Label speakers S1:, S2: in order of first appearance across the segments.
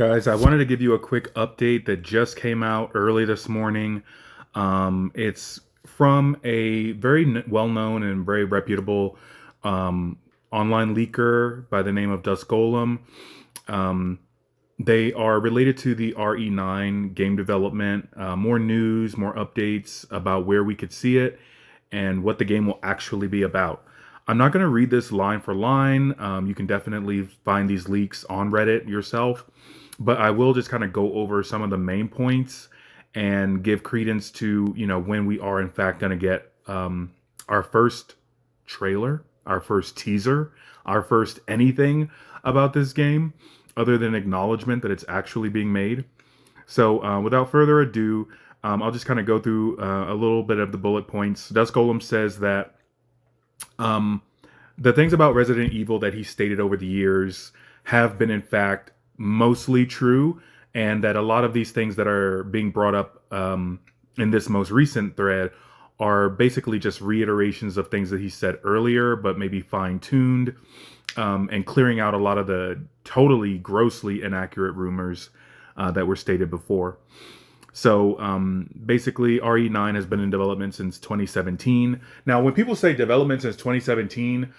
S1: Guys, I wanted to give you a quick update that just came out early this morning. It's from a very well-known and very reputable um, online leaker by the name of Dusk Golem. Um, they are related to the RE9 game development. More news, more updates about where we could see it and what the game will actually be about. I'm not going to read this line for line. You can definitely find these leaks on Reddit yourself, but I will just kind of go over some of the main points and give credence to, when we are in fact going to get our first trailer, our first teaser, our first anything about this game other than acknowledgement that it's actually being made. So, without further ado, I'll just kind of go through a little bit of the bullet points. Dust Golem says that um, the things about Resident Evil that he stated over the years have been, in fact, mostly true, and that a lot of these things that are being brought up in this most recent thread are basically just reiterations of things that he said earlier, but maybe fine tuned and clearing out a lot of the totally grossly inaccurate rumors that were stated before. So basically, RE9 has been in development since 2017. Now, when people say development since 2017,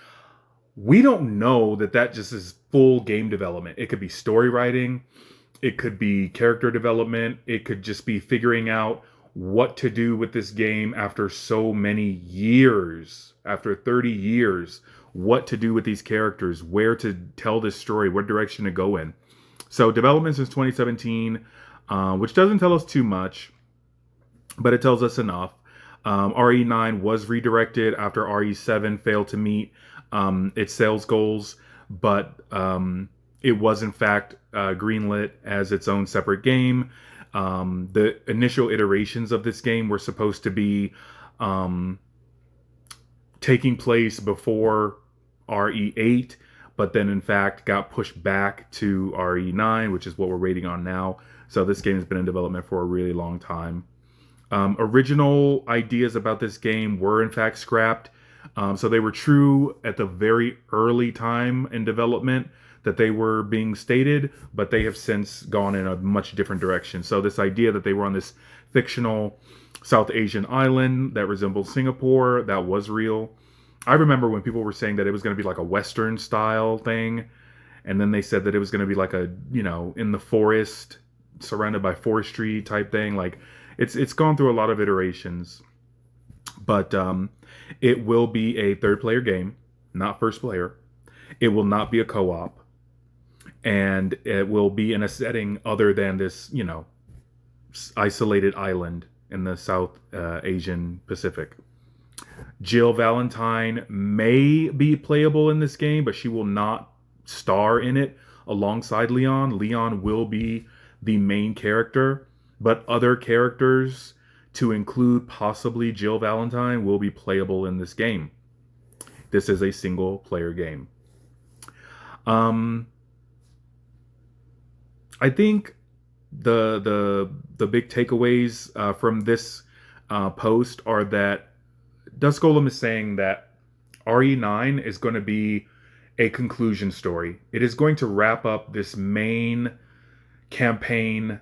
S1: we don't know that that just is full game development. It could be story writing, it could be character development, it could just be figuring out what to do with this game after so many years, after 30 years, what to do with these characters, where to tell this story, what direction to go in. So, development since 2017, which doesn't tell us too much, but it tells us enough. RE9 was redirected after RE7 failed to meet its sales goals, but it was in fact greenlit as its own separate game. The initial iterations of this game were supposed to be taking place before RE8, but then in fact got pushed back to RE9, which is what we're waiting on now. So this game has been in development for a really long time. Original ideas about this game were in fact scrapped. So they were true at the very early time in development that they were being stated, but they have since gone in a much different direction. So this idea that they were on this fictional South Asian island that resembled Singapore, that was real. I remember when people were saying that it was going to be like a Western style thing, and then they said that it was going to be like a, in the forest, surrounded by forestry type thing. Like it's gone through a lot of iterations, but it will be a third player game, not first player. It will not be a co-op, and it will be in a setting other than this, isolated island in the South Asian Pacific. Jill Valentine may be playable in this game, but she will not star in it alongside Leon. Leon will be the main character, but other characters, to include possibly Jill Valentine, will be playable in this game. This is a single player game. I think the big takeaways from this post are that Dusk Golem is saying that RE9 is going to be a conclusion story. It is going to wrap up this main campaign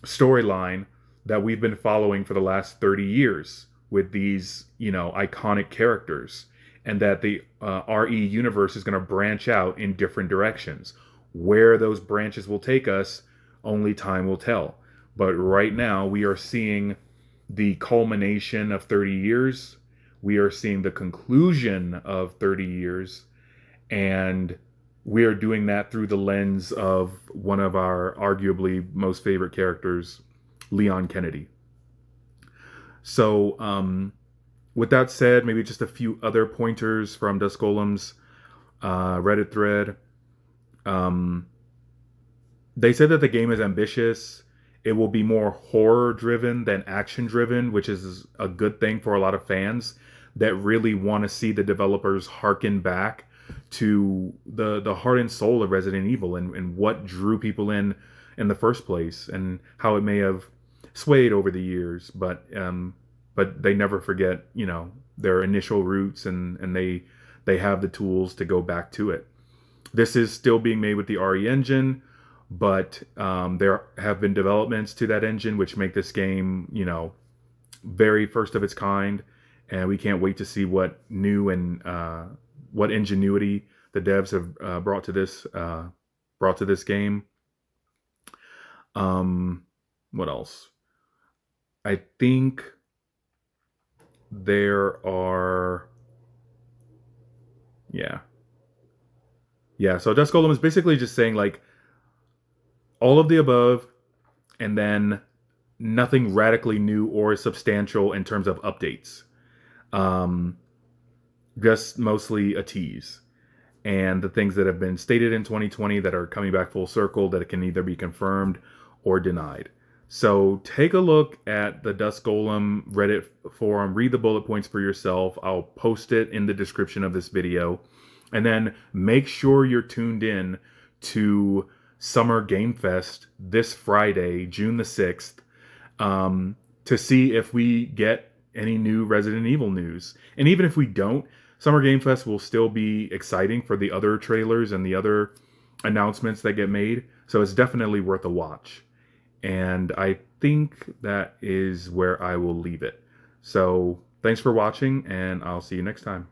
S1: storyline that we've been following for the last 30 years with these, iconic characters, and that the RE universe is going to branch out in different directions. Where those branches will take us, only time will tell. But right now, we are seeing the culmination of 30 years. We are seeing the conclusion of 30 years. And we are doing that through the lens of one of our arguably most favorite characters, Leon Kennedy. So, with that said, maybe just a few other pointers from Dusk Golem's Reddit thread. They said that the game is ambitious. It will be more horror driven than action driven, which is a good thing for a lot of fans that really want to see the developers harken back to the heart and soul of Resident Evil and what drew people in the first place, and how it may have swayed over the years, but they never forget, their initial roots, and they have the tools to go back to it. This is still being made with the RE engine, but there have been developments to that engine which make this game, very first of its kind, and we can't wait to see what new and what ingenuity the devs have brought to this game. Um, what else? I think there are, yeah, yeah. So Dusk Golem is basically just saying like all of the above, and then nothing radically new or substantial in terms of updates. Um, just mostly a tease. And the things that have been stated in 2020 that are coming back full circle that it can either be confirmed or denied. So take a look at the Dusk Golem Reddit forum, read the bullet points for yourself. I'll post it in the description of this video. And then make sure you're tuned in to Summer Game Fest this Friday, June the 6th, to see if we get any new Resident Evil news. And even if we don't, Summer Game Fest will still be exciting for the other trailers and the other announcements that get made. So it's definitely worth a watch. And I think that is where I will leave it. So thanks for watching, and I'll see you next time.